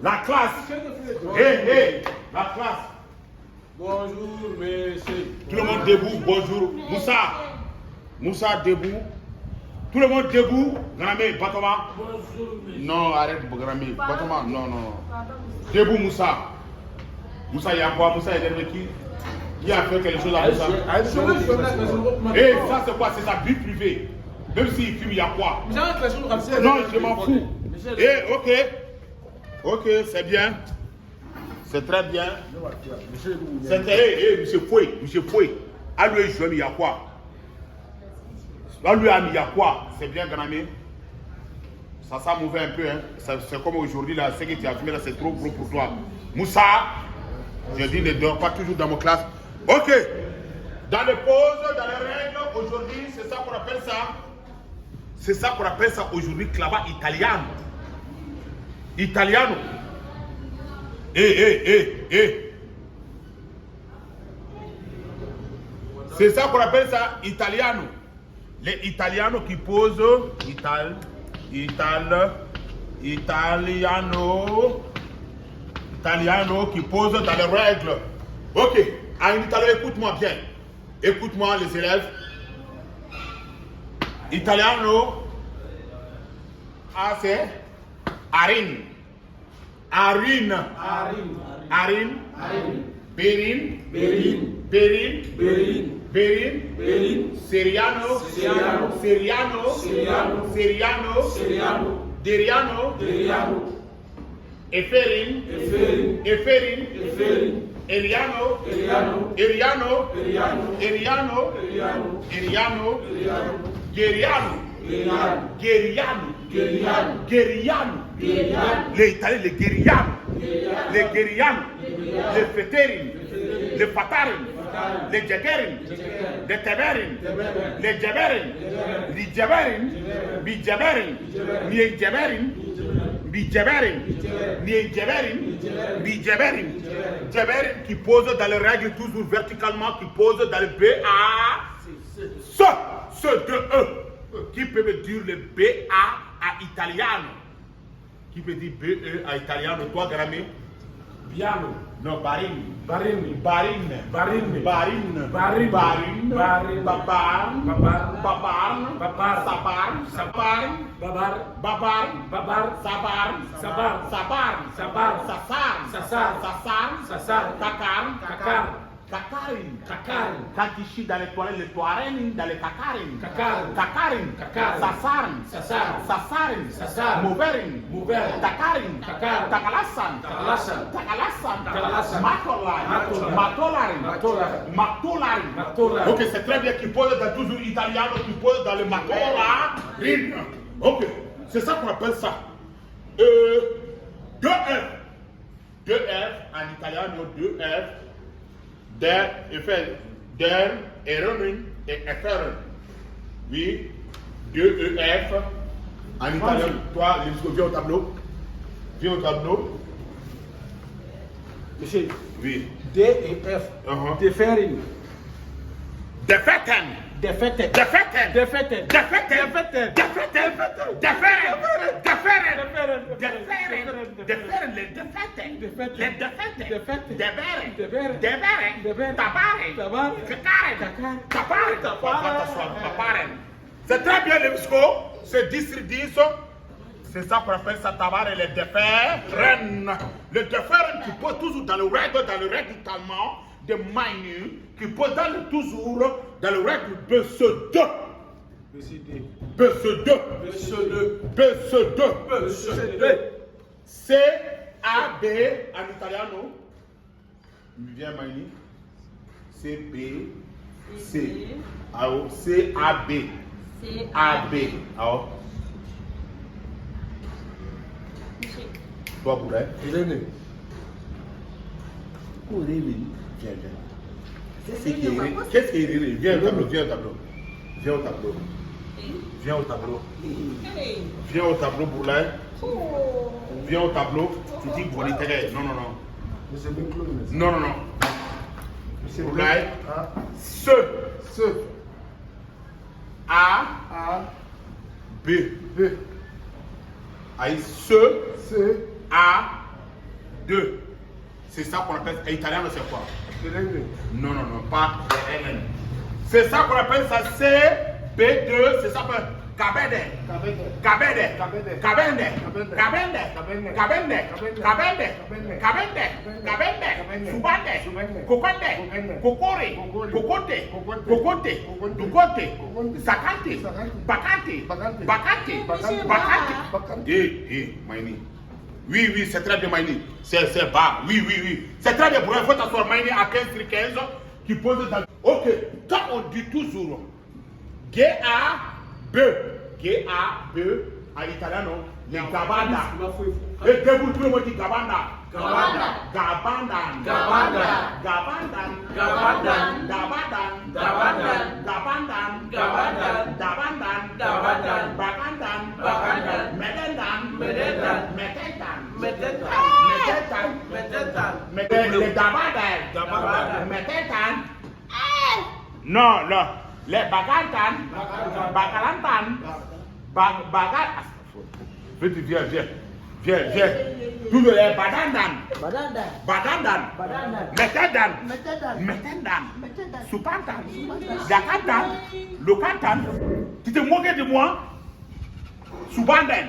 La classe. Hé, la classe. Bonjour, monsieur. Tout le monde debout, bonjour. Moussa debout. Tout le monde debout. Gramé, Batoma. Bonjour, monsieur. Non, arrête, Gramé. Batoma, non. Debout, Moussa. Moussa, il y a quoi? Moussa, il y a qui a fait quelque chose à Moussa? Et ça, c'est quoi? C'est sa vie privée. Même s'il fume, il y a quoi? Non, je m'en fous. Eh, ok, c'est bien. C'est très bien. C'est monsieur Foué. À lui, je il y a quoi? À lui, il y a quoi? C'est bien, Gramé. Ça mouvait un peu, hein. C'est comme aujourd'hui, là, ce que tu as fumé là, c'est trop gros pour toi. Moussa, je dis, ne dors pas toujours dans ma classe. Ok. Dans les pauses, dans les règles, aujourd'hui, c'est ça qu'on appelle ça. C'est ça qu'on appelle ça aujourd'hui, clava italiano. Italiano. C'est ça qu'on appelle ça, italiano. Les italianos qui posent, italiano qui pose dans les règles. Ok, en italien, écoute-moi bien. Écoute-moi les élèves. Italiano, c'est Arin. Berin, Seriano, Deriano, Eferin, Eriano, Guerriano. Les Italiens, les Guerriano, les Feterin, les Fatarin, les Jagerin, les Teberin, les Jaberin, Jaberin qui pose dans les règles toujours verticalement, qui pose dans le BA. Ce de E. Qui peut me dire le BA à italiano? Qui peut dire BE à italiano? Toi, Gramé? Piano. Non, Barine. Barin. Kakarin. Quand tu chies dans les toilettes, les toirennes, dans les kakarin. Sasarin. Moverin. Takarin. Takalassan. Matolarin. Ok, c'est très bien qu'il pose dans toujours italiano, qu'il pose dans le matolarin. Ok, c'est ça qu'on appelle ça. 2F. 2F en italiano, 2F. Der, Eronin et Eferen. Oui, 2EF. En italien, toi, viens au tableau. Monsieur. Oui. D et F. Deferin. Defeten. C'est très bien les muscos, c'est 10/10. C'est ça qu'on appelle ça tabar et les déferen. Le déferen qui pose toujours dans le règle de Mainu, qui pose toujours dans le règle de ce 2. BC2. BC2. BC2. BC2. BC2. C-A-B en italiano. Viens, Maïni. C-B. C. Alors, C-A-B. A-B. Alors. Toi, Bourret. Irene. Où est Irene? Viens, viens. Qu'est-ce qu'il est? Viens au tableau, viens au tableau. Viens au tableau. Viens au tableau. Viens au tableau, Bourlet. Viens au tableau. Tu dis Bonitéré. Non, non, non. Monsieur Binclou. Non, non, non. Bourlet. Ce. A. B. Aïe, ce. A. 2. C'est ça qu'on appelle. Et italien, c'est quoi? Non, non, non, pas LN. C'est ça qu'on appelle ça C, B2, c'est ça qu'on appelle Cabende. Subande, Kokore, Kokote, Dukote, Zakante, Bakante. Maïni. Oui, c'est très bien, Maïni. C'est bas. Oui. C'est très bien. Il faut t'asseoir, Maïni, à 15-15 qui pose dans. Ok, quand on dit toujours G-A-B, en italien, non? Les Gabanda. Et debout, tout le monde dit Gabanda. Non, les Bagantan, Bakalantan, Bagat. Viens. Tous les Badandan, Metendan, Supantan, Dakantan, Lokantan. Tu te moques de moi? Subandan,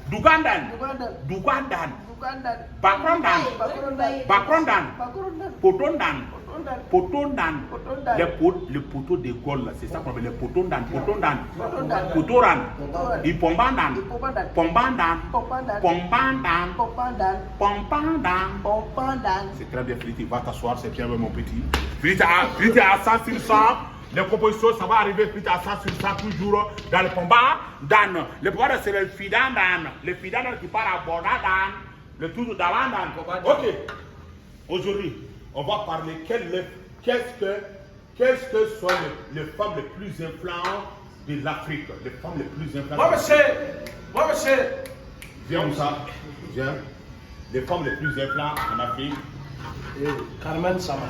Dugandan, Bakrondan, Potondan, le poteau de Gaulle, c'est ça qu'on appelle le Potondan, Potoran, Pombandan, c'est très bien, Philippe, va t'asseoir, c'est bien, mon petit. Philippe à 100 sur 100, les compositions, ça va arriver, Philippe à 100 sur 100, toujours dans le combat, le combat, c'est le Fidandan, qui parle à Bordadan, le tout d'Avandan. Ok, aujourd'hui, on va parler qu'est-ce que sont les femmes les plus influentes de l'Afrique. Les femmes les plus influentes. Moi, monsieur. Viens, Moussa. Viens. Les femmes les plus influentes en Afrique. Carmen Sama.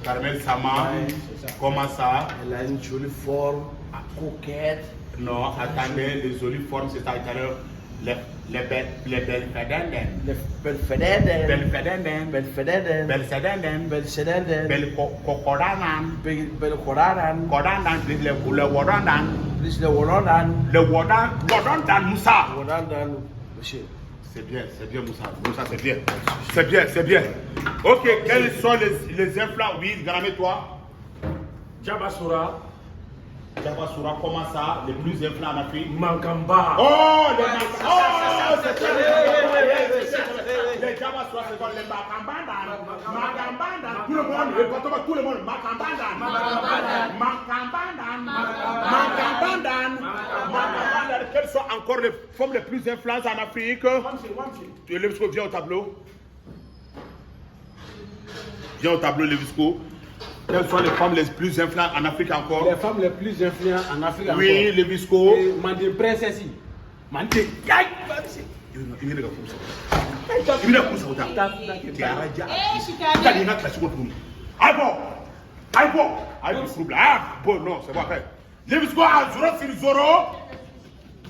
Ouais, comment ça? Elle a une jolie forme, coquette. Non, attendez, les jolies formes, c'est à l'heure. Les belles Moussa, c'est bien. Ok, quels sont les influences? Oui, toi. Jabasura, comment ça? Les plus influents en Afrique? Mankamba. Oh, c'est très bien. Les Jabasura, c'est quoi? Les Makambandan. Tout le monde. Makambandan. Quelles sont encore les femmes les plus influentes en Afrique? Tu viens au tableau. Levisco. Quelles sont les femmes les plus influentes en Afrique encore? Les femmes les plus influentes en Afrique encore. Oui, Levisco. Mande princesse. Mande. Non, c'est pas vrai. Levisco à 0 sur 0.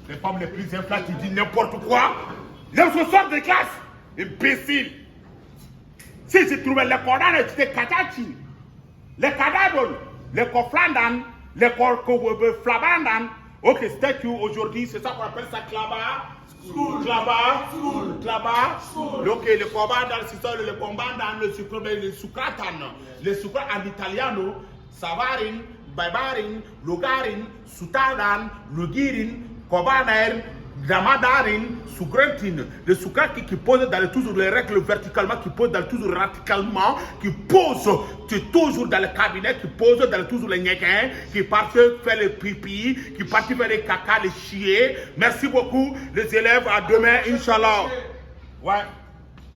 Les femmes les plus influentes, tu dis n'importe quoi. Levisco sort de classe. Imbécile. Si tu trouvais les cordanes, tu t'es katachi. Les cadavres, les koflandan, les flabandan. Ok, statue aujourd'hui, c'est ça qu'on appelle ça claba. Ok, le combat c'est ça, le combat dans le sucratan. Le sucre en italiano, savarin, Baibarin, Logarin, Soutaran, Logirin, Kobanair, Damadarin, Sougrentin, le Soukaki qui pose dans toujours les règles verticalement, qui pose dans toujours radicalement, qui pose toujours dans le cabinet, qui pose dans toujours les ñequins, qui partent faire les pipi, qui partent faire les caca, les chier. Merci beaucoup les élèves, à demain, Inch'Allah. Ouais.